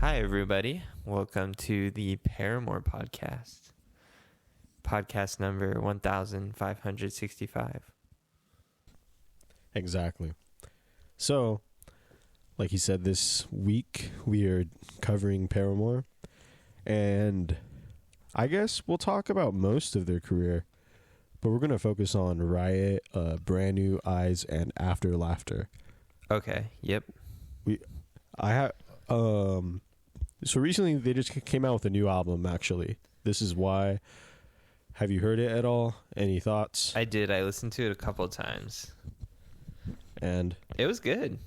Hi, everybody. Welcome to the Paramore podcast. Podcast number 1565. Exactly. So, like he said, this week we are covering Paramore. And I guess we'll talk about most of their career. But we're going to focus on RIot, Brand New Eyes, and After Laughter. Okay. Yep. So recently they just came out with a new album, actually. This Is Why. Have you heard it at all? Any thoughts? I did. I listened to it a couple of times. And it was good.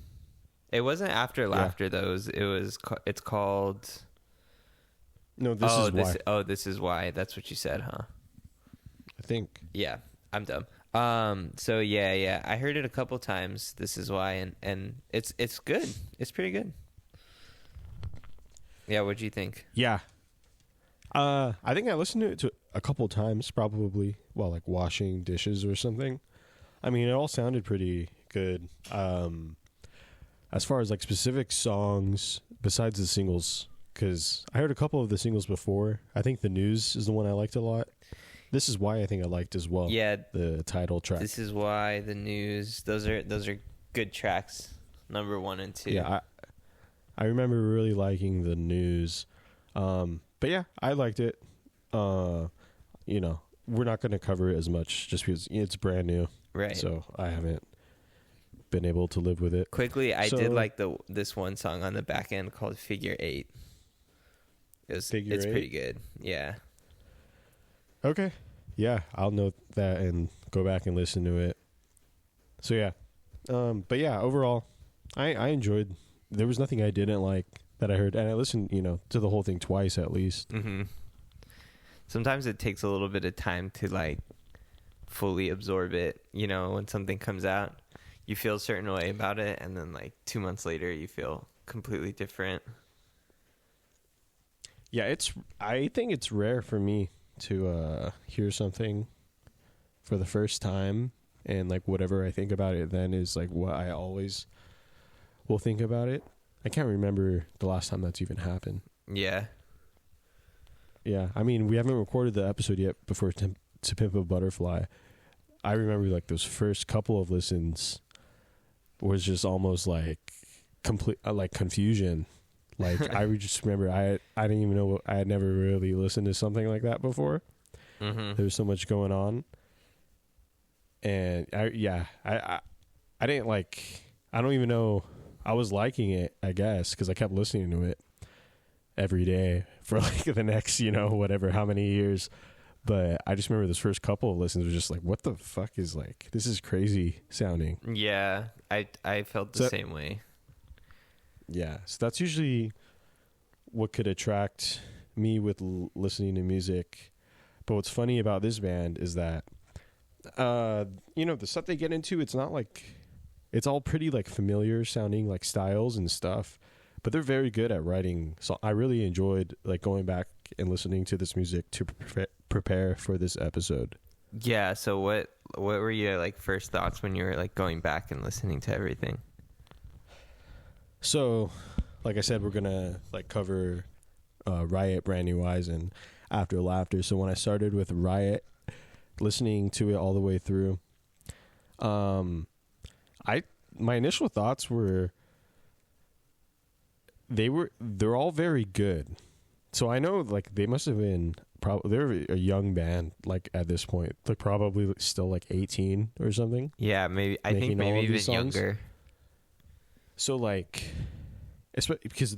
It wasn't After Laughter, though. It's called... No, This Is Why. This Is Why. That's what you said, huh? I think. Yeah, I'm dumb. So yeah. I heard it a couple times. This Is Why, and it's good. It's pretty good. Yeah, what'd you think? Yeah. I think I listened to it a couple times, probably while like washing dishes or something. I mean, it all sounded pretty good. As far as like specific songs, besides the singles, because I heard a couple of the singles before. I think The News is the one I liked a lot. This Is Why I think I liked as well. Yeah, the title track. This Is Why, The News. Those are good tracks. Number 1 and 2. Yeah, I remember really liking The News. But yeah, I liked it. We're not going to cover it as much just because it's brand new. Right. So I haven't been able to live with it. Quickly, I did like this one song on the back end called Figure 8. It's pretty good. Yeah. Okay. Yeah, I'll note that and go back and listen to it. So yeah. But yeah, overall, I enjoyed. There was nothing I didn't like that I heard, and I listened, to the whole thing twice at least. Mm-hmm. Sometimes it takes a little bit of time to like fully absorb it. When something comes out, you feel a certain way about it, and then like 2 months later, you feel completely different. Yeah, I think it's rare for me to hear something for the first time, and like whatever I think about it then is like what I always will think about it. I can't remember the last time that's even happened. Yeah. Yeah, I mean, we haven't recorded the episode yet before To Pimp a Butterfly. I remember like those first couple of listens was just almost like complete like confusion. Like I just remember I didn't even know, I had never really listened to something like that before. Mm-hmm. There was so much going on, and I didn't like. I don't even know. I was liking it, I guess, because I kept listening to it every day for like the next, whatever, how many years. But I just remember this first couple of listens was just like, what the fuck is like, this is crazy sounding. Yeah, I felt the same way. Yeah, so that's usually what could attract me with listening to music. But what's funny about this band is that, the stuff they get into, it's not like... It's all pretty like familiar sounding like styles and stuff, but they're very good at writing. So I really enjoyed like going back and listening to this music to prepare for this episode. Yeah. So what were your like first thoughts when you were like going back and listening to everything? So, like I said, we're gonna like cover RIot, Brand New Eyes, and After Laughter. So when I started with RIot, listening to it all the way through, my initial thoughts were they're all very good. So I know like they must have been they're a young band like at this point, like probably still like 18 or something. Yeah, maybe I think maybe even younger. So like, especially because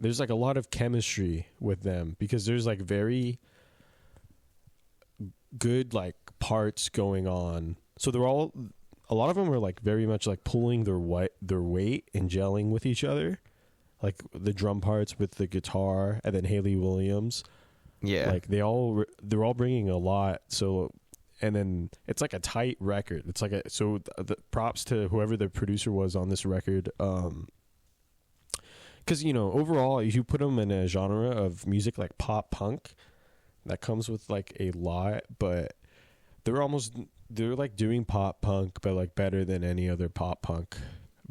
there's like a lot of chemistry with them because there's like very good like parts going on. So a lot of them are like very much like pulling their weight and gelling with each other, like the drum parts with the guitar and then Haley Williams. Yeah, like they're all bringing a lot. So, and then it's like a tight record. It's like the props to whoever the producer was on this record. Because overall, if you put them in a genre of music like pop punk, that comes with like a lot, but they're like doing pop punk, but like better than any other pop punk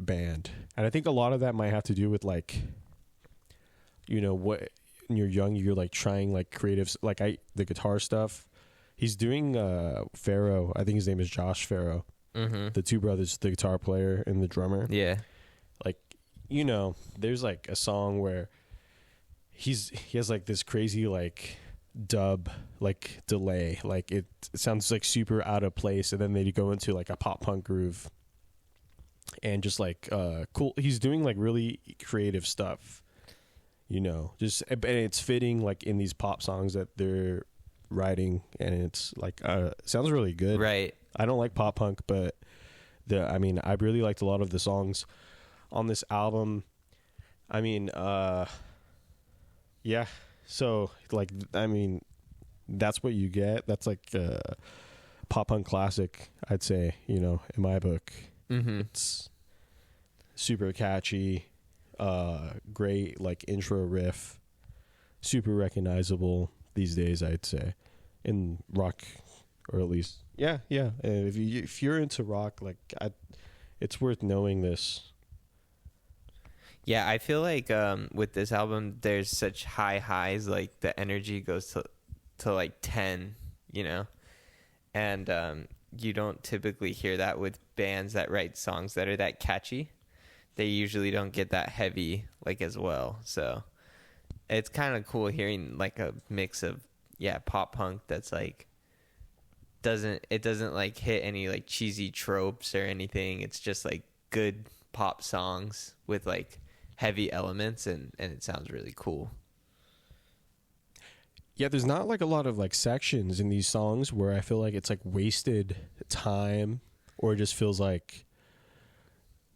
band. And I think a lot of that might have to do with like, you know, what when you're young, you're like trying like creatives, like the guitar stuff. He's doing Pharaoh. I think his name is Josh Pharaoh. Mm-hmm. The two brothers, the guitar player and the drummer. Yeah. Like, you know, there's like a song where he has like this crazy like dub like delay, like it sounds like super out of place, and then they go into like a pop punk groove and just like cool. He's doing like really creative stuff, you know, just, and it's fitting like in these pop songs that they're writing, and it's like sounds really good. Right. I don't like pop punk, but I really liked a lot of the songs on this album. I mean, yeah. So like, I mean, that's what you get. That's like a pop punk classic, I'd say, you know, in my book. Mm-hmm. It's super catchy, great like intro riff, super recognizable these days, I'd say, in rock, or at least yeah. If you're into rock, like it's worth knowing this. Yeah, I feel like with this album, there's such high highs. Like the energy goes to like 10, you know, and you don't typically hear that with bands that write songs that are that catchy. They usually don't get that heavy like as well. So it's kind of cool hearing like a mix of pop punk that's like doesn't like hit any like cheesy tropes or anything. It's just like good pop songs with like heavy elements, and it sounds really cool. Yeah, there's not like a lot of like sections in these songs where I feel like it's like wasted time, or it just feels like,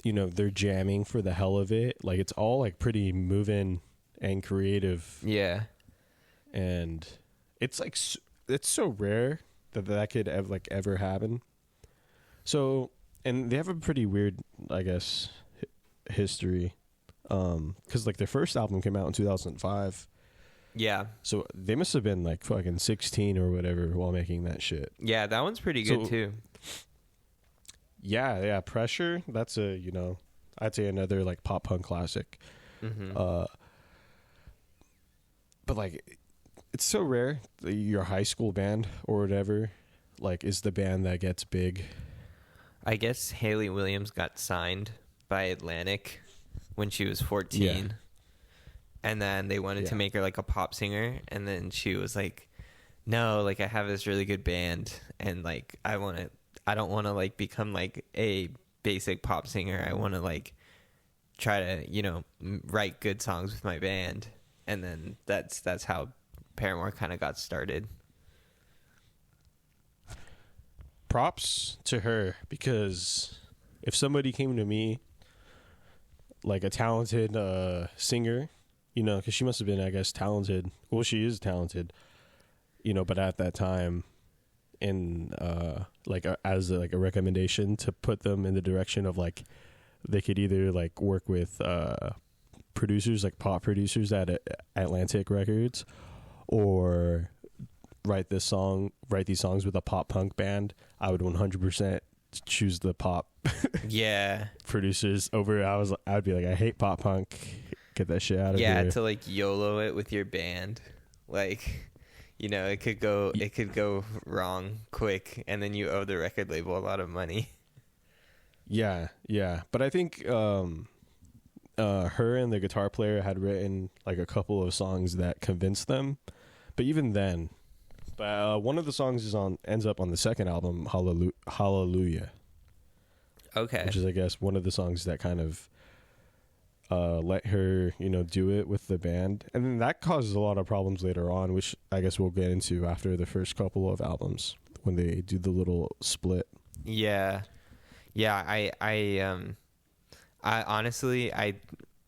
you know, they're jamming for the hell of it. Like it's all like pretty moving and creative. Yeah. And it's like, it's so rare that could ever happen. So, and they have a pretty weird, I guess, history. 'Cause like their first album came out in 2005. Yeah. So they must have been like fucking 16 or whatever while making that shit. Yeah, that one's pretty good too. Yeah, Pressure. That's a, you know, I'd say another like pop punk classic. Mm-hmm. But like, it's so rare that your high school band or whatever, like, is the band that gets big. I guess Hayley Williams got signed by Atlantic when she was 14. Yeah. And then they wanted to make her like a pop singer, and then she was like, no, like I have this really good band, and like I don't want to like become like a basic pop singer. I want to like try to, you know, write good songs with my band. And then that's how Paramore kind of got started. Props to her, because if somebody came to me, like a talented singer, you know, because she must have been, I guess, talented. Well, she is talented, you know, but at that time, in as a recommendation to put them in the direction of like they could either like work with producers, like pop producers at Atlantic Records, or write these songs with a pop punk band, I would 100% choose the pop producers over. I'd be like, I hate pop punk, get that shit out of here. Yeah, to like YOLO it with your band, like, you know, it could go wrong quick, and then you owe the record label a lot of money. Yeah. But I think her and the guitar player had written like a couple of songs that convinced them. But even then, one of the songs ends up on the second album, Hallelujah. Okay. Which is, I guess, one of the songs that kind of let her, you know, do it with the band. And then that causes a lot of problems later on, which I guess we'll get into after the first couple of albums when they do the little split. Yeah. I honestly, I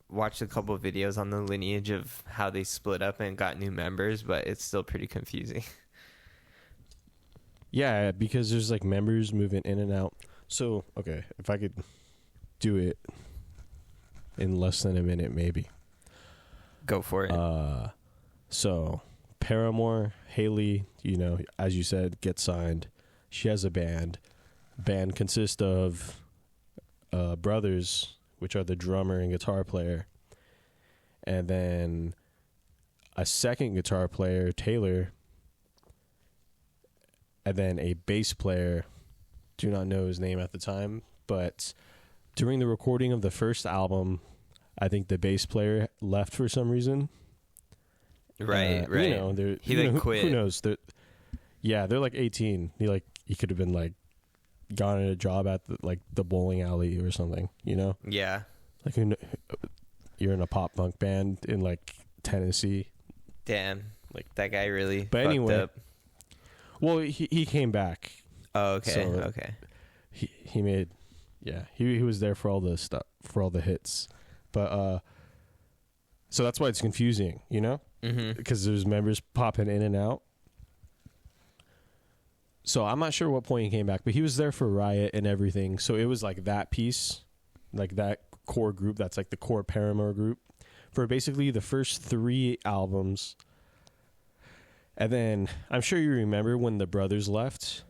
watched a couple of videos on the lineage of how they split up and got new members, but it's still pretty confusing. Yeah, because there's like members moving in and out. So, okay, if I could do it in less than a minute, maybe. Go for it. So Paramore, Hayley, you know, as you said, gets signed. She has a band. Band consists of brothers which are the drummer and guitar player, and then a second guitar player, Taylor, and then a bass player. Do not know his name at the time, but during the recording of the first album, I think the bass player left for some reason. Right. You know, he quit. Who knows? They're like 18. He could have been like gotten a job at the bowling alley or something. You know? Yeah. Like you're in a pop punk band in like Tennessee. Damn. Like that guy really. But fucked anyway, up. well, he came back. Oh, okay. So okay. He made, he was there for all the stuff, for all the hits, but so that's why it's confusing, you know, because there's members popping in and out. So I'm not sure what point he came back, but he was there for RIot and everything. So it was like that piece, like that core group. That's like the core Paramore group for basically the first 3 albums. And then I'm sure you remember when the brothers left.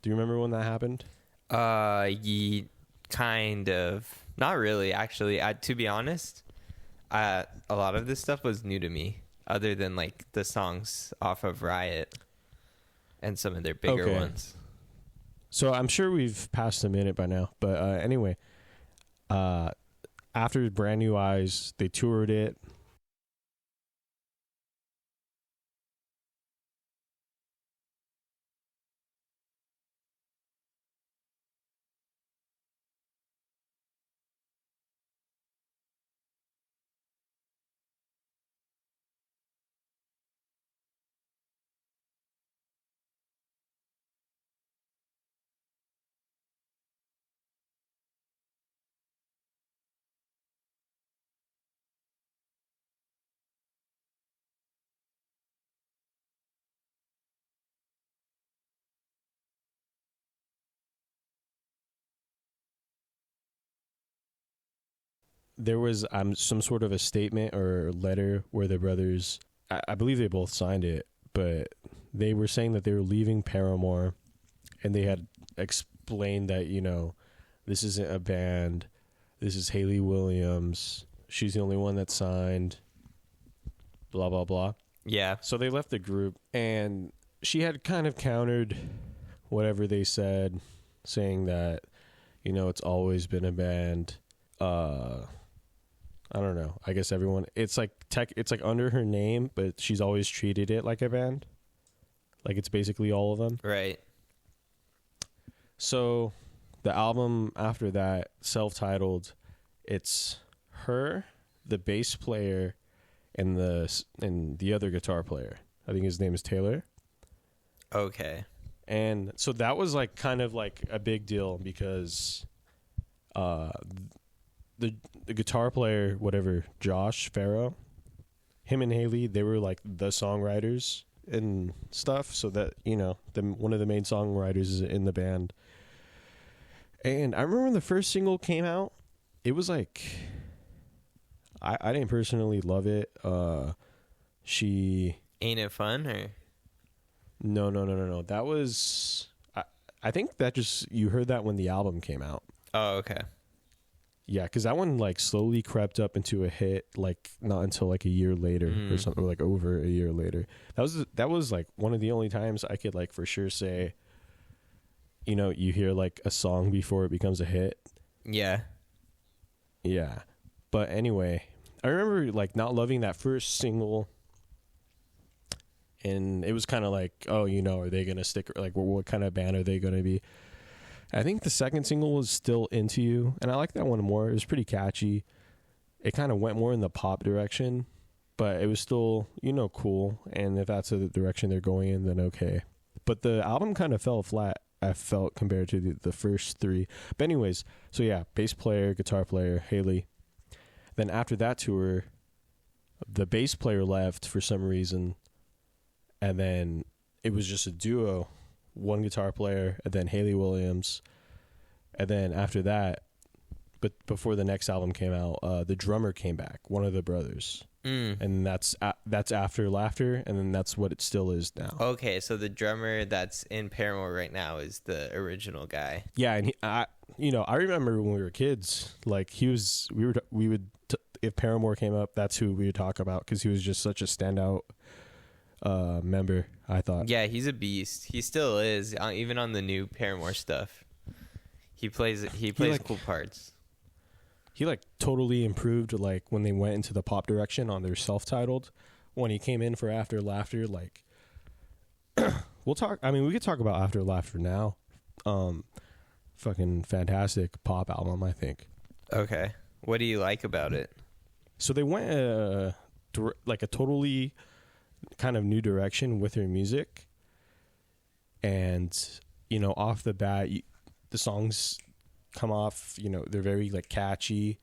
Do you remember when that happened? Kind of. Not really, actually. To be honest, a lot of this stuff was new to me, other than like the songs off of RIot and some of their bigger ones. So I'm sure we've passed a minute by now, but anyway, after Brand New Eyes, they toured it. There was some sort of a statement or letter where the brothers, I believe they both signed it, but they were saying that they were leaving Paramore, and they had explained that, you know, this isn't a band, this is Hayley Williams, she's the only one that signed, blah, blah, blah. Yeah. So they left the group, and she had kind of countered whatever they said, saying that, you know, it's always been a band. I don't know. I guess everyone, it's like under her name, but she's always treated it like a band. Like it's basically all of them. Right. So the album after that, self-titled, it's her, the bass player, and the other guitar player. I think his name is Taylor. Okay. And so that was like kind of like a big deal because the guitar player, whatever, Josh Farrow, him and Hayley, they were like the songwriters and stuff. So that, you know, one of the main songwriters is in the band. And I remember when the first single came out, it was like, I didn't personally love it. She Ain't It Fun or no. That was I think that just you heard that when the album came out. Oh, okay. Yeah, because that one like slowly crept up into a hit, like not until like a year later or something, or like over a year later. That was like one of the only times I could like for sure say, you know, you hear like a song before it becomes a hit. Yeah. Yeah. But anyway, I remember like not loving that first single. And it was kind of like, oh, you know, are they going to stick? Like, what kind of band are they going to be? I think the second single was Still Into You. And I like that one more. It was pretty catchy. It kind of went more in the pop direction. But it was still, you know, cool. And if that's the direction they're going in, then okay. But the album kind of fell flat, I felt, compared to the first 3. But anyways, so yeah, bass player, guitar player, Hayley. Then after that tour, the bass player left for some reason. And then it was just a duo, one guitar player, and then Hayley Williams. And then after that, but before the next album came out, the drummer came back, one of the brothers. and that's After Laughter, and then that's what it still is now. Okay, so the drummer that's in Paramore right now is the original guy. Yeah, and I remember when we were kids, like if Paramore came up, that's who we would talk about because he was just such a standout member, I thought. Yeah, he's a beast. He still is, even on the new Paramore stuff. He plays cool parts. He like totally improved like when they went into the pop direction on their self-titled. When he came in for After Laughter, like we could talk about After Laughter now. Fucking fantastic pop album, I think. Okay. What do you like about it? So they went like a totally kind of new direction with their music. And, off the bat, the songs come off, they're very like catchy,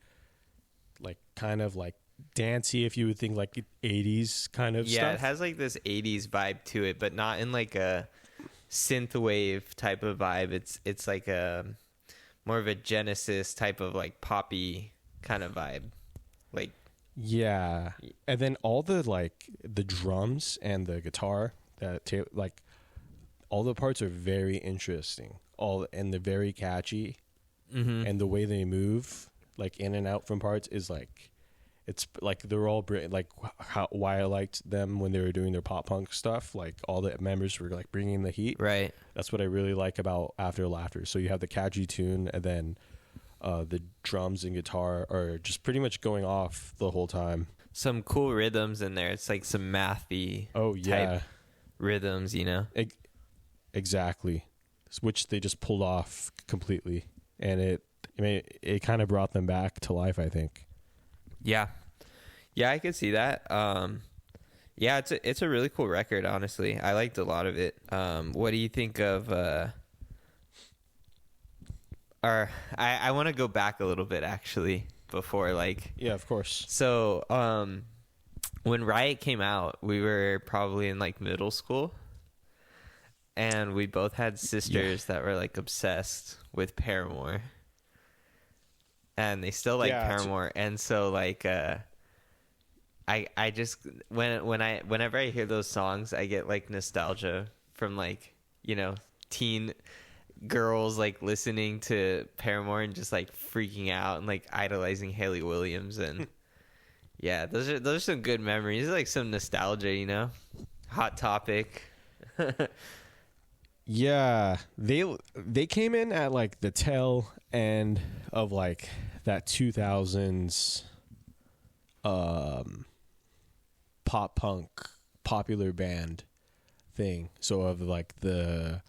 like kind of like dancey, if you would think like 80s kind of stuff. Yeah, it has like this 80s vibe to it, but not in like a synthwave type of vibe. It's like a more of a Genesis type of like poppy kind of vibe. Like, yeah. And then all the like the drums and the guitar like all the parts are very interesting. And they're very catchy. mm-hmm. And the way they move like in and out from parts is like, it's like they're all like why I liked them when they were doing their pop punk stuff. Like all the members were like bringing the heat. Right. That's what I really like about After Laughter. So you have the catchy tune, and then the drums and guitar are just pretty much going off the whole time. Some cool rhythms in there. It's like some mathy type rhythms, Exactly. Which they just pulled off completely, and it kind of brought them back to life, I think. Yeah, I could see that. Yeah, it's a really cool record. Honestly, I liked a lot of it. What do you think of? I want to go back a little bit actually before Yeah, of course. So when RIot came out, we were probably in like middle school, and we both had sisters that were like obsessed with Paramore. And they still like Paramore, and so like I just whenever I hear those songs, I get like nostalgia from like teen girls like listening to Paramore and just like freaking out and like idolizing Haley Williams, and yeah, those are some good memories, like some nostalgia, Hot Topic. Yeah, they came in at like the tail end of like that 2000s pop punk popular band thing. So of like the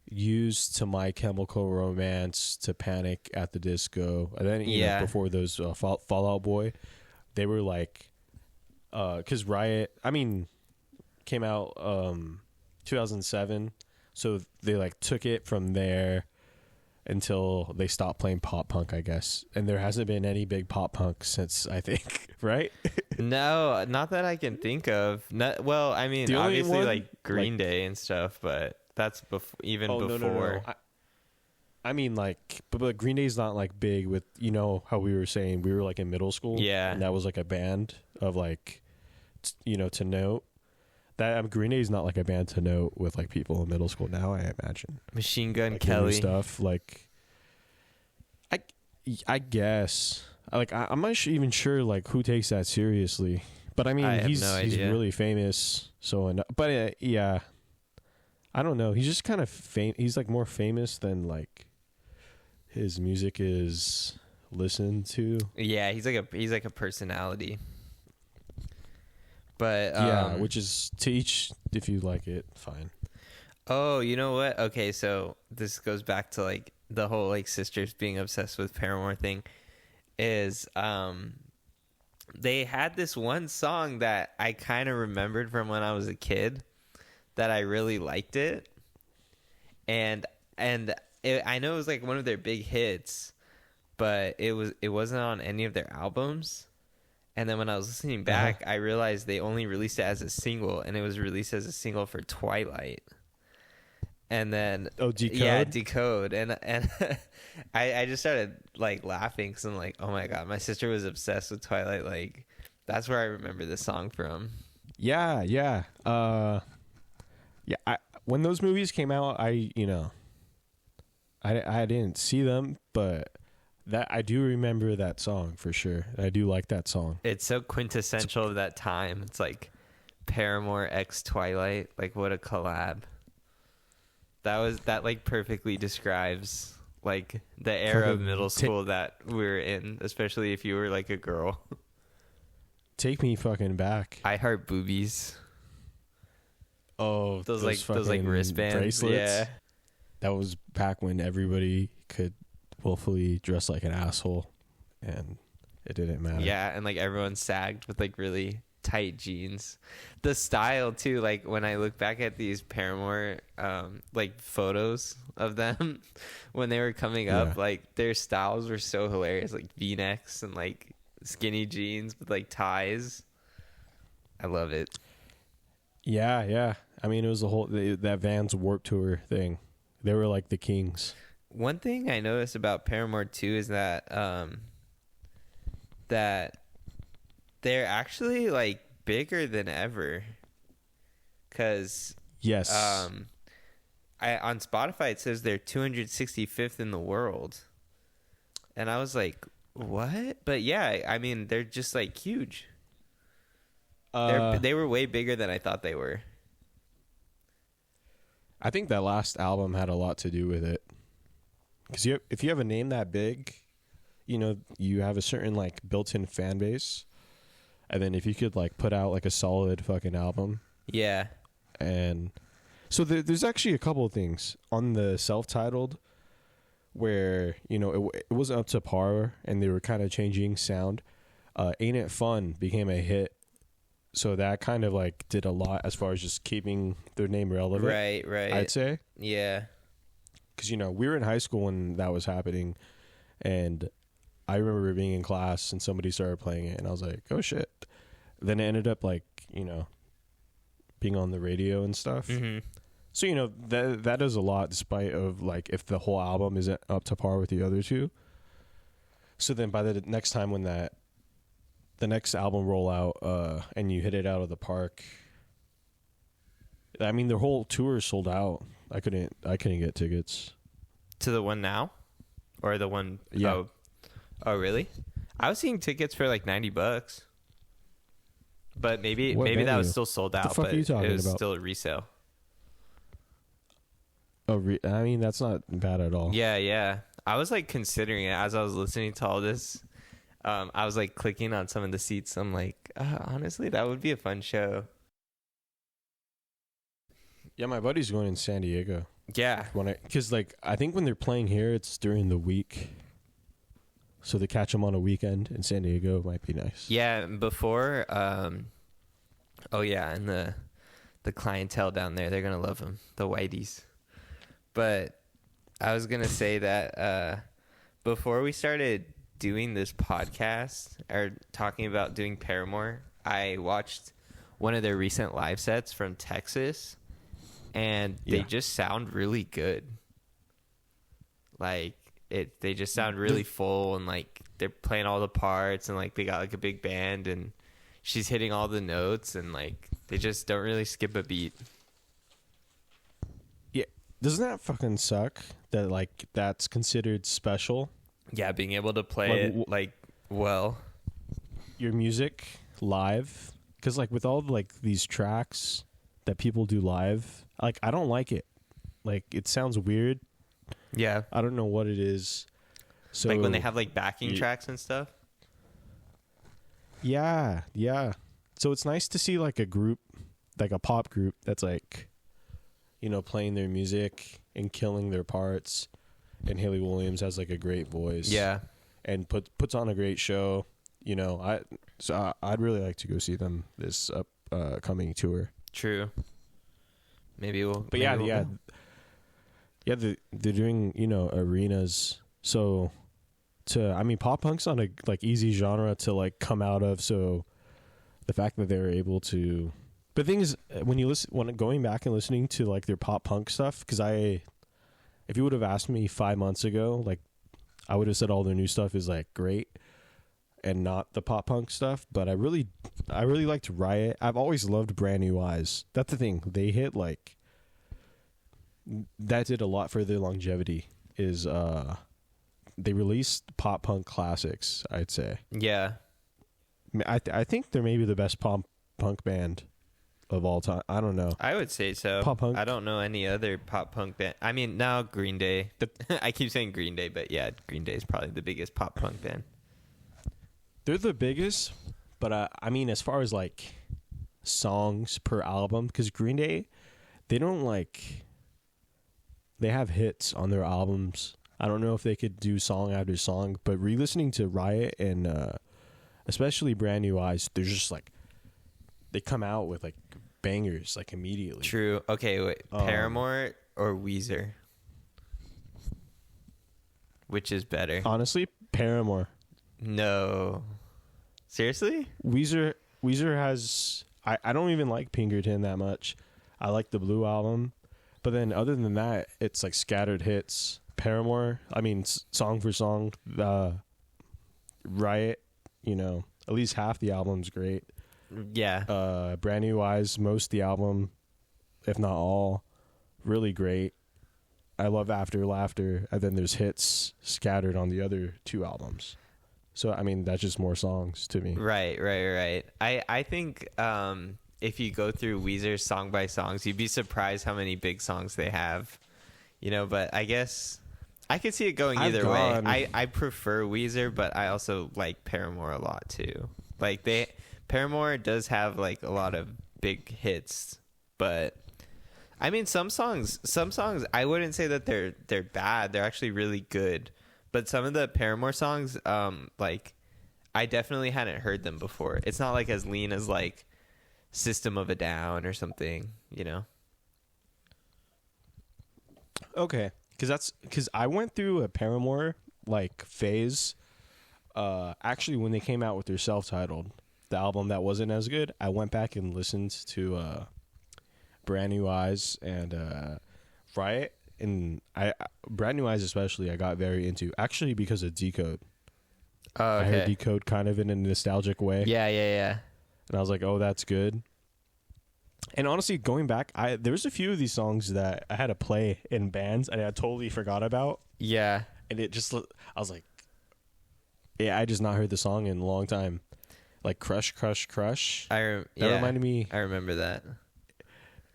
Used to My Chemical Romance to Panic at the Disco, and then before those Fall Out Boy, they were like because RIot came out 2007. So they like took it from there until they stopped playing pop punk, I guess. And there hasn't been any big pop punk since, I think, right? No, not that I can think of. Obviously like Green Day and stuff, but that's before. No. But Green Day's not like big with, how we were saying we were like in middle school. Yeah. And that was like a band of like, to note. That Green Day is not like a band to note with like people in middle school now, I imagine. Machine Gun like Kelly stuff like I guess I'm not even sure like who takes that seriously, but he's really famous. So yeah, I don't know. He's just kind of he's like more famous than like his music is listened to. Yeah, he's like a personality. But which is to each, if you like it, fine. Oh, you know what? Okay, so this goes back to like the whole like sisters being obsessed with Paramore thing. Is they had this one song that I kind of remembered from when I was a kid that I really liked it, and I know it was like one of their big hits, but it wasn't on any of their albums. And then when I was listening back, I realized they only released it as a single, and it was released as a single for Twilight. And then Decode? Yeah, Decode. And I just started like laughing because I'm like, oh my god, my sister was obsessed with Twilight like That's where I remember the song from. Yeah. When those movies came out, I didn't see them, but that I do remember that song for sure. I do like that song. It's so quintessential of that time. It's like Paramore x Twilight. Like, what a collab. That like perfectly describes like the era of middle school that we were in, especially if you were like a girl. Take me fucking back. I heart boobies. Oh, those like wristbands. Bracelets. Yeah. That was back when everybody could willfully dress like an asshole and it didn't matter. Yeah, and like everyone sagged with like really tight jeans. The style too, like when I look back at these Paramore like photos of them when they were coming up, like their styles were so hilarious, like V-necks and like skinny jeans with like ties. I love it. Yeah. I mean, it was the whole that Vans Warped Tour thing. They were like the kings. One thing I noticed about Paramore too is that that they're actually like bigger than ever. 'Cause yes, on Spotify it says they're 265th in the world, and I was like, what? But yeah, I mean they're just like huge. They were way bigger than I thought they were. I think that last album had a lot to do with it. Because if you have a name that big, you have a certain like built-in fan base, and then if you could like put out like a solid fucking album, yeah. And so there's actually a couple of things on the self-titled where it wasn't up to par, and they were kind of changing sound. Ain't It Fun became a hit, so that kind of like did a lot as far as just keeping their name relevant. Right. I'd say. Yeah. Because we were in high school when that was happening, and I remember being in class and somebody started playing it, and I was like, "Oh shit!" Then it ended up like being on the radio and stuff. Mm-hmm. So that does a lot, despite of like if the whole album isn't up to par with the other two. So then by the next time when the next album roll out, and you hit it out of the park, I mean their whole tour sold out. I couldn't get tickets to the one now, or the one. Yeah. Oh, really? I was seeing tickets for like $90, but maybe that was still sold out. The fuck but are you talking it was about? still a resale. Oh, I mean that's not bad at all. Yeah. I was like considering it as I was listening to all this. I was like clicking on some of the seats. I'm like, honestly, that would be a fun show. Yeah, my buddy's going in San Diego. Yeah. Because like I think when they're playing here, it's during the week. So to catch them on a weekend in San Diego might be nice. Yeah, before. And the clientele down there, they're gonna love them, the whiteys. But I was gonna say that before we started doing this podcast or talking about doing Paramore, I watched one of their recent live sets from Texas, and they just sound really good. Like they just sound really full, and like they're playing all the parts, and like they got like a big band, and she's hitting all the notes, and like they just don't really skip a beat. Yeah, doesn't that fucking suck that like that's considered special? Yeah, being able to play it like well, your music live, because like with all like these tracks that people do live, like I don't like it. Like it sounds weird. Yeah, I don't know what it is. So like when they have like backing tracks and stuff. Yeah. So it's nice to see like a group, like a pop group that's like, playing their music and killing their parts. And Haley Williams has like a great voice. Yeah. And puts on a great show. I'd really like to go see them this upcoming tour. True. Maybe we'll. But yeah. They're doing arenas. So pop punk's not a like easy genre to like come out of. So the fact that they're able to, but the thing is when going back and listening to like their pop punk stuff, because if you would have asked me 5 months ago, like I would have said all their new stuff is like great. and not the pop punk stuff, but I really liked Riot. I've always loved Brand New Eyes. That's the thing. They hit like that did a lot for their longevity is they released pop punk classics, I'd say. Yeah. I think they're maybe the best pop punk band of all time. I don't know. I would say so. Pop punk. I don't know any other pop punk band. I mean, now Green Day. I keep saying Green Day, but yeah, Green Day is probably the biggest pop punk band. They're the biggest, but I mean, as far as like songs per album, because Green Day, they don't like. They have hits on their albums. I don't know if they could do song after song, but re-listening to Riot and especially Brand New Eyes, they're just like they come out with like bangers like immediately. True. Okay, wait. Paramore or Weezer? Which is better? Honestly, Paramore. No. Seriously? Weezer has I don't even like Pinkerton that much. I like the Blue album. But then other than that, it's like scattered hits. Paramore, I mean, song for song, Riot, you know, at least half the album's great. Yeah. Brand New Eyes, most of the album, if not all, really great. I love After Laughter, and then there's hits scattered on the other two albums. So, I mean, that's just more songs to me. Right. I think if you go through Weezer's song by songs, you'd be surprised how many big songs they have. You know, but I guess I could see it going either way. I prefer Weezer, but I also like Paramore a lot too. Like Paramore does have like a lot of big hits, but I mean some songs I wouldn't say that they're bad. They're actually really good. But some of the Paramore songs, like I definitely hadn't heard them before. It's not like as lean as like System of a Down or something, you know. Okay, because I went through a Paramore like phase. Actually, when they came out with their self-titled, the album that wasn't as good, I went back and listened to Brand New Eyes and Riot, and Brand New Eyes especially I got very into, actually because of Decode. Oh, okay. I heard Decode kind of in a nostalgic way. Yeah. And I was like, oh, that's good. And honestly, going back, there's a few of these songs that I had to play in bands and I totally forgot about. Yeah. And it just, I was like, yeah, I just not heard the song in a long time. Like Crush. That reminded me. I remember that.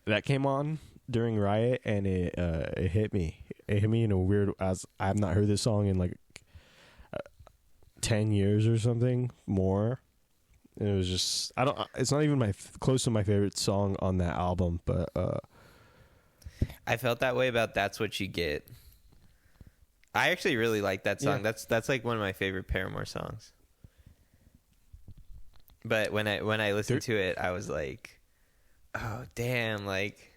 That came on during Riot and it hit me. It hit me in a weird, as I have not heard this song in like 10 years or something more. And it was just, it's not even close to my favorite song on that album, but I felt that way about That's What You Get. I actually really like that song. Yeah. That's like one of my favorite Paramore songs. But when I listened to it, I was like, oh damn, like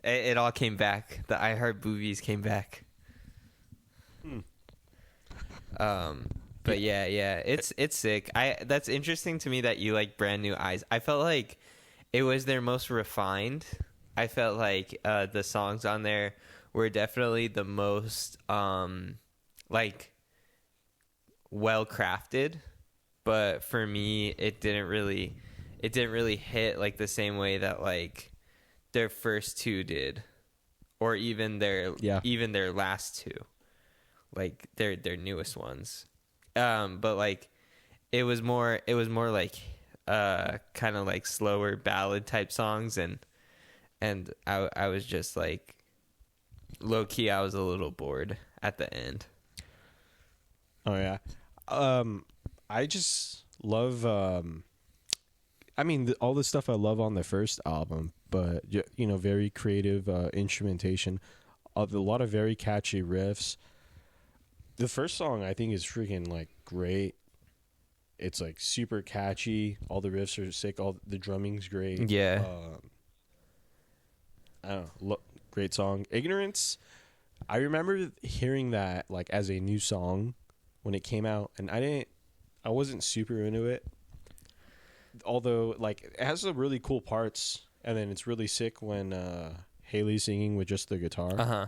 it all came back. The I Heart Boobies came back. But yeah, it's sick. That's interesting to me that you like Brand New Eyes. I felt like it was their most refined. I felt like the songs on there were definitely the most like well crafted. But for me, it didn't really hit like the same way that like their first two did, or even their last two, like their newest ones. But like it was more like kind of like slower ballad type songs, and I was just like low key I was a little bored at the end. Oh yeah. I just love I mean all the stuff I love on the first album, but you know, very creative instrumentation, of a lot of very catchy riffs. The first song I think is freaking like great. It's like super catchy. All the riffs are sick. All the drumming's great. Yeah. I don't know. Great song. Ignorance. I remember hearing that like as a new song when it came out, and I wasn't super into it. Although like it has some really cool parts, and then it's really sick when Haley's singing with just the guitar. Uh-huh.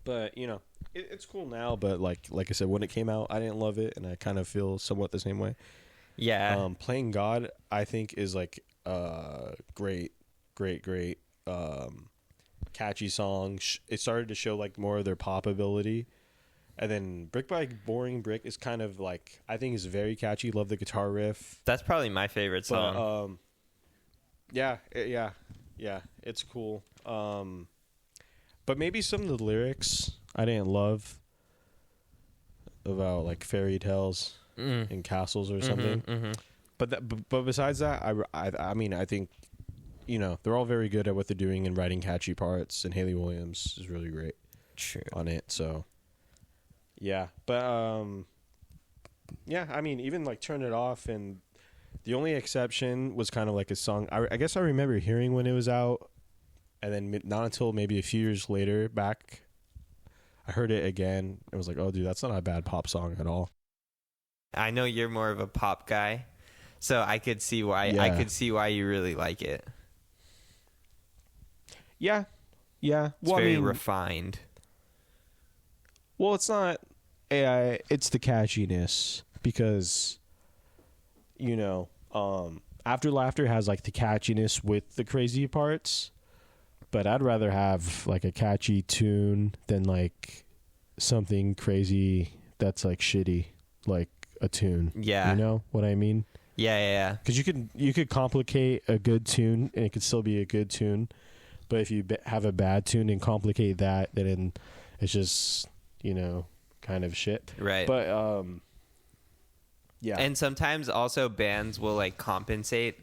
But, you know, It's cool now, but like I said, when it came out, I didn't love it, and I kind of feel somewhat the same way. Yeah. Playing God, I think, is like great, catchy song. It started to show like more of their pop ability. And then Brick by Boring Brick is kind of like, I think is very catchy. Love the guitar riff. That's probably my favorite song. But, yeah, it's cool. But maybe some of the lyrics I didn't love about like fairy tales and castles or something. But besides that, I mean, I think, you know, they're all very good at what they're doing and writing catchy parts. And Haley Williams is really great on it. So. Yeah, but yeah, I mean, even like Turn It Off, and the only exception was kind of like a song I guess I remember hearing when it was out, and then not until maybe a few years later back, I heard it again. It was like, oh, dude, that's not a bad pop song at all. I know you're more of a pop guy, so I could see why. Yeah. I could see why you really like it. Yeah. It's very refined. Well, it's not AI. It's the catchiness, because, you know, After Laughter has like the catchiness with the crazy parts, but I'd rather have like a catchy tune than like something crazy that's like shitty, like a tune. Yeah, you know what I mean? Yeah. Because you could complicate a good tune and it could still be a good tune, but if you have a bad tune and complicate that, then it's just, you know, kind of shit. Right. But yeah. And sometimes also bands will like compensate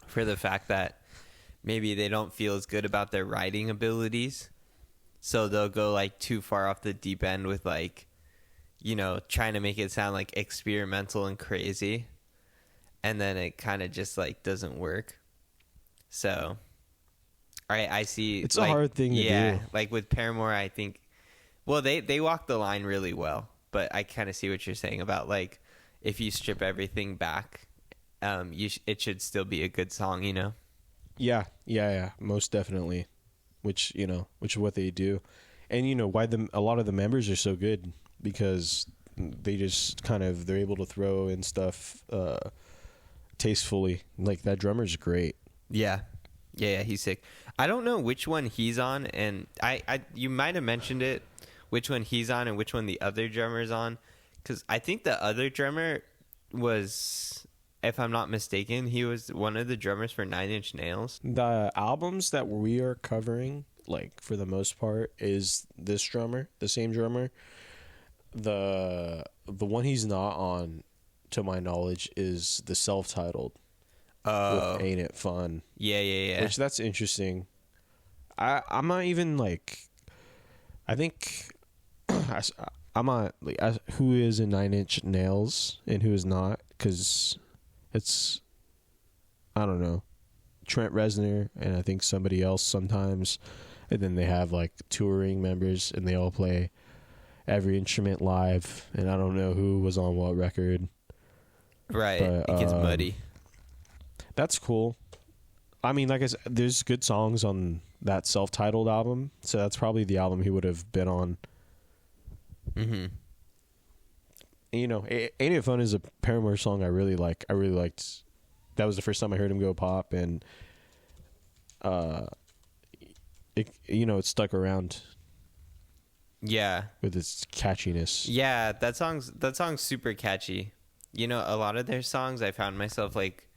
for the fact that maybe they don't feel as good about their writing abilities, so they'll go like too far off the deep end with like, you know, trying to make it sound like experimental and crazy, and then it kind of just like doesn't work. So I see it's like, a hard thing to do. Like with Paramore, I think, well, they walk the line really well, but I kind of see what you're saying about like, if you strip everything back, it should still be a good song, you know? Yeah, most definitely. Which is what they do. And you know why a lot of the members are so good, because they just they're able to throw in stuff tastefully. Like that drummer's great. Yeah, he's sick. I don't know which one he's on, and you might have mentioned it, which one he's on and which one the other drummer's on, because I think the other drummer was, if I'm not mistaken, he was one of the drummers for Nine Inch Nails. The albums that we are covering, like for the most part, is this drummer, the same drummer. The one he's not on, to my knowledge, is the self-titled. With Ain't It Fun? Yeah. Which, that's interesting. I'm not even like, I think I'm not like who is in Nine Inch Nails and who is not, because it's, I don't know, Trent Reznor and I think somebody else sometimes, and then they have like touring members and they all play every instrument live, and I don't know who was on what record. Right, but, it gets muddy. That's cool. I mean, like I said, there's good songs on that self-titled album, so that's probably the album he would have been on. Mm-hmm. You know, Ain't It Fun is a Paramore song I really like. I really liked. That was the first time I heard him go pop, and it stuck around. Yeah, with its catchiness. Yeah, that song's super catchy. You know, a lot of their songs, I found myself like,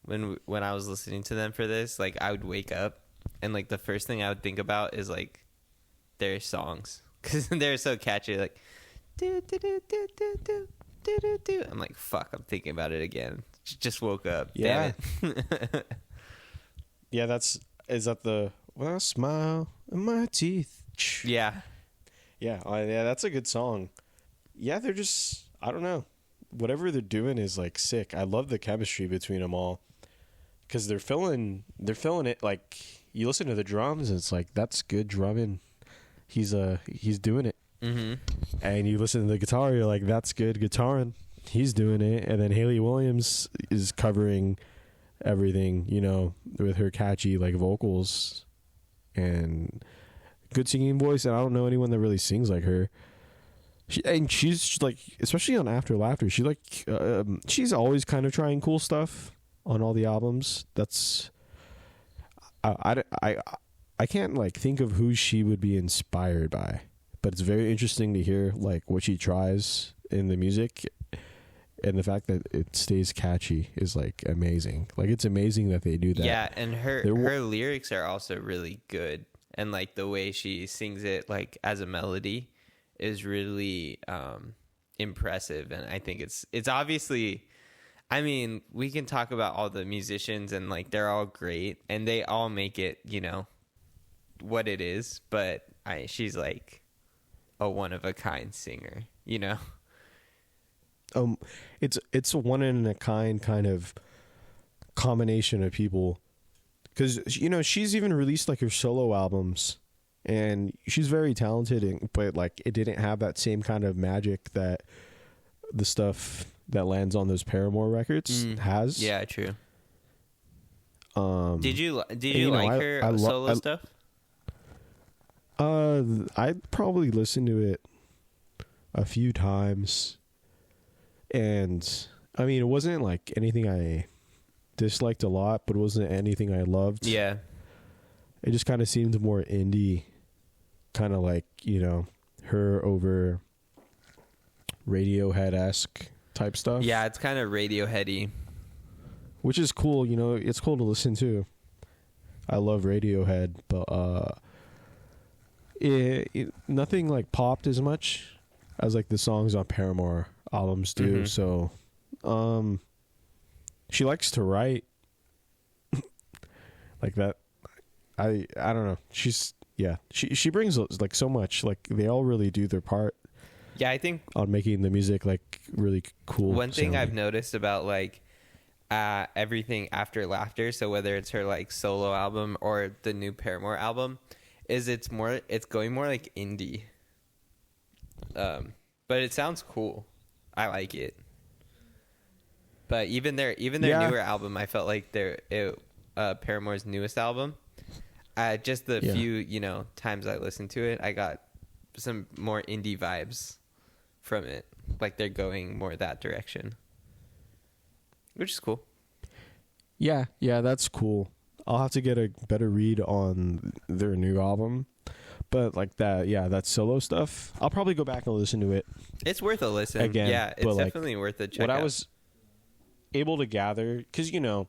when I was listening to them for this, like I would wake up and like the first thing I would think about is like their songs, because they're so catchy. Like, do do do do do do do do do. I'm like, fuck, I'm thinking about it again. Just woke up. Yeah. Damn it. Yeah, is that the well, smile in my teeth. Yeah. Yeah, that's a good song. Yeah, they're just, I don't know, whatever they're doing is like sick. I love the chemistry between them all, because they're filling it. Like, you listen to the drums and it's like, that's good drumming. He's doing it. Mm-hmm. And you listen to the guitar, you're like, that's good guitaring. He's doing it. And then Haley Williams is covering everything, you know, with her catchy like vocals and good singing voice. And I don't know anyone that really sings like her. She's like, especially on After Laughter, she's always kind of trying cool stuff on all the albums. That's I can't like think of who she would be inspired by, but it's very interesting to hear like what she tries in the music, and the fact that it stays catchy is like amazing. Like it's amazing that they do that. Yeah, and her lyrics are also really good, and like the way she sings it like as a melody is really impressive. And I think it's obviously, I mean, we can talk about all the musicians and like they're all great and they all make it, you know, what it is, but she's like a one of a kind singer, you know. It's a one in a kind of combination of people, because you know she's even released like her solo albums, and she's very talented, but like it didn't have that same kind of magic that the stuff that lands on those Paramore records has. Yeah, true. Did you like her solo stuff? I probably listened to it a few times, and I mean it wasn't like anything I disliked a lot, but it wasn't anything I loved. Yeah. It just kind of seemed more indie, kind of like, you know, her over Radiohead-esque type stuff. Yeah, it's kind of Radioheady. Which is cool, you know, it's cool to listen to. I love Radiohead, but nothing like popped as much as like the songs on Paramore albums do. So she likes to write like that. I don't know. She brings like so much. Like they all really do their part. Yeah, I think on making the music like really cool. One thing sounding. I've noticed about like everything After Laughter, so whether it's her like solo album or the new Paramore album, is it's going more like indie. But it sounds cool. I like it. But even their newer album, I felt like Paramore's newest album. Just the few, you know, times I listened to it, I got some more indie vibes from it. Like they're going more that direction, which is cool. Yeah, that's cool. I'll have to get a better read on their new album. But like that solo stuff, I'll probably go back and listen to it. It's worth a listen. Again, yeah, it's definitely worth a check out. What I was able to gather, because, you know,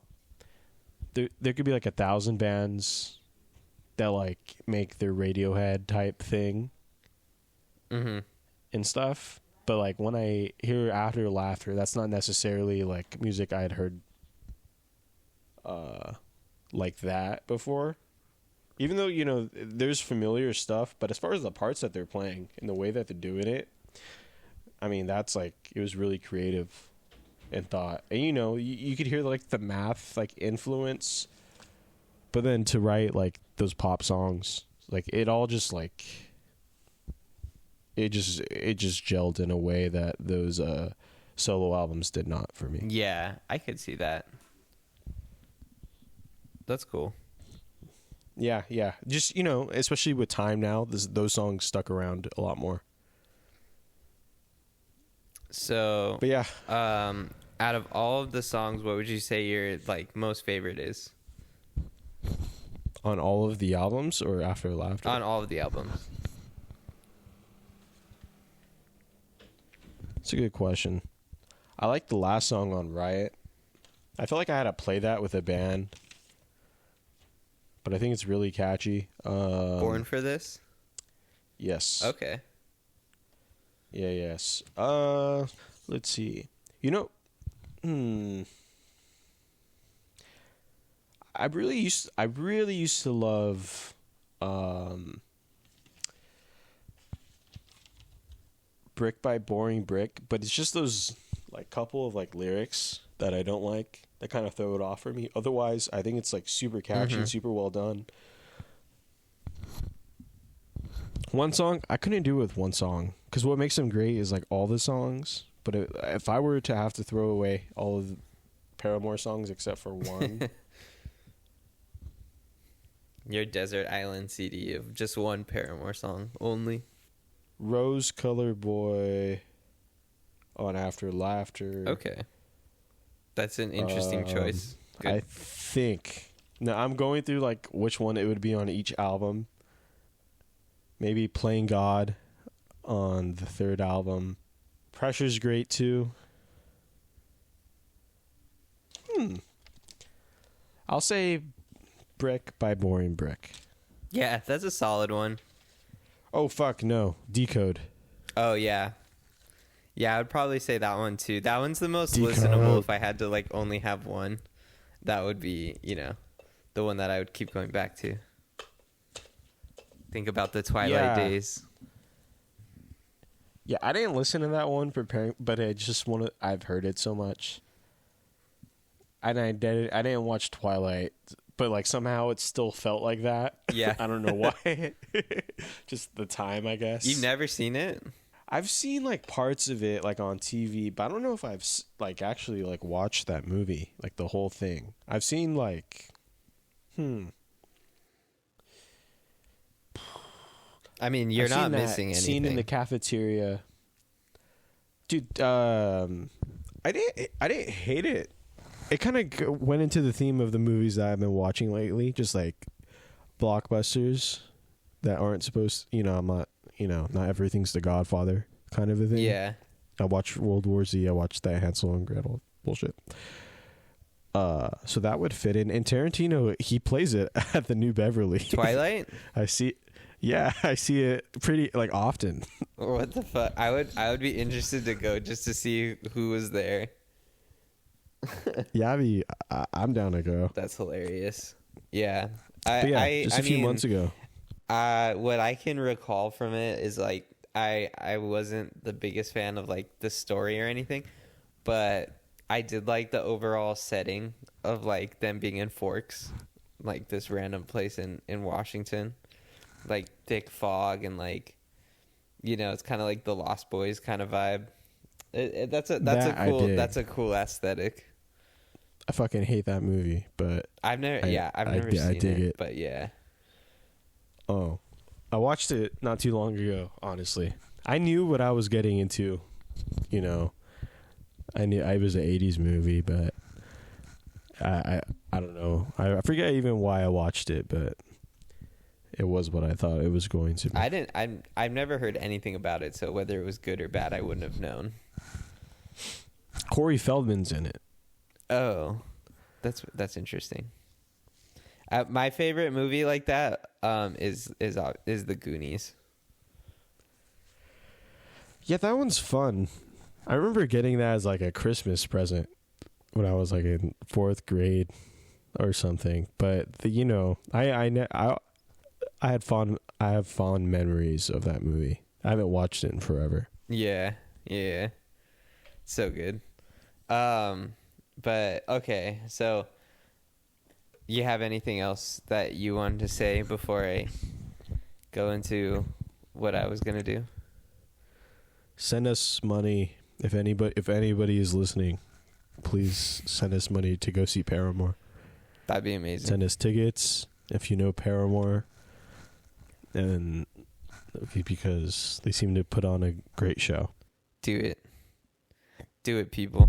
there could be like 1,000 bands that like make their Radiohead type thing and stuff. But like when I hear After Laughter, that's not necessarily like music I'd heard like that before. Even though, you know, there's familiar stuff, but as far as the parts that they're playing and the way that they're doing it, I mean, that's like, it was really creative and thought. And, you know, you could hear like the math like influence, but then to write like those pop songs, like it all just like, it just gelled in a way that those solo albums did not for me. Yeah, I could see that. That's cool. Yeah. Just, you know, especially with time now, those songs stuck around a lot more. So, but yeah, out of all of the songs, what would you say your like most favorite is? On all of the albums or After Laughter? On all of the albums. It's a good question. I like the last song on RIot. I feel like I had to play that with a band, but I think it's really catchy. Born for This? Yes. Okay. Yeah, yes. Let's see. You know, I really used to love Brick by Boring Brick, but it's just those like couple of like lyrics that I don't like that kind of throw it off for me. Otherwise, I think it's like super catchy and super well done. One song, I couldn't do with one song, because what makes them great is like all the songs. But if I were to have to throw away all of the Paramore songs except for one, your Desert Island CD of just one Paramore song only. Rose Color Boy on After Laughter. Okay. That's an interesting choice. Good. I think. No, I'm going through like which one it would be on each album. Maybe Playing God on the third album. Pressure's great too. I'll say Brick by Boring Brick. Yeah, that's a solid one. Oh, fuck, no. Decode. Oh, yeah. Yeah, I would probably say that one, too. That one's the most Decode. listenable if I had to, like, only have one. That would be, you know, the one that I would keep going back to. Think about the Twilight days. Yeah, I didn't listen to that one preparing, but I just want to. I've heard it so much. And I didn't watch Twilight, but like somehow it still felt like that. Yeah. I don't know why. Just the time, I guess. You've never seen it? I've seen like parts of it like on TV, but I don't know if I've like actually like watched that movie, like the whole thing. I've seen like I mean, you're not missing anything. Scene in the cafeteria. Dude, I didn't hate it. It kind of went into the theme of the movies that I've been watching lately, just like blockbusters that aren't supposed, I'm not, not everything's The Godfather kind of a thing. Yeah. I watched World War Z. I watched that Hansel and Gretel bullshit. So that would fit in. And Tarantino, he plays it at the New Beverly. Twilight? I see it pretty like often. What the fuck? I would be interested to go just to see who was there. Yeah, I'm down to go. That's hilarious. Yeah. Just a few months ago. What I can recall from it is like I wasn't the biggest fan of like the story or anything, but I did like the overall setting of like them being in Forks, like this random place in Washington, like thick fog and like, it's kind of like the Lost Boys kind of vibe. That's a cool aesthetic. I fucking hate that movie, but I've never seen it, but yeah. Oh, I watched it not too long ago. Honestly, I knew what I was getting into. I knew it was an '80s movie, but I don't know. I forget even why I watched it, but it was what I thought it was going to be. I've never heard anything about it, so whether it was good or bad, I wouldn't have known. Corey Feldman's in it. Oh, that's interesting. My favorite movie like that is The Goonies. Yeah, that one's fun. I remember getting that as like a Christmas present when I was like in 4th grade or something. But I have fond memories of that movie. I haven't watched it in forever. Yeah. So good. But okay, so you have anything else that you wanted to say before I go into what I was gonna do? Send us money if anybody is listening. Please send us money to go see Paramore. That'd be amazing. Send us tickets if you know Paramore, and because they seem to put on a great show. Do it, people.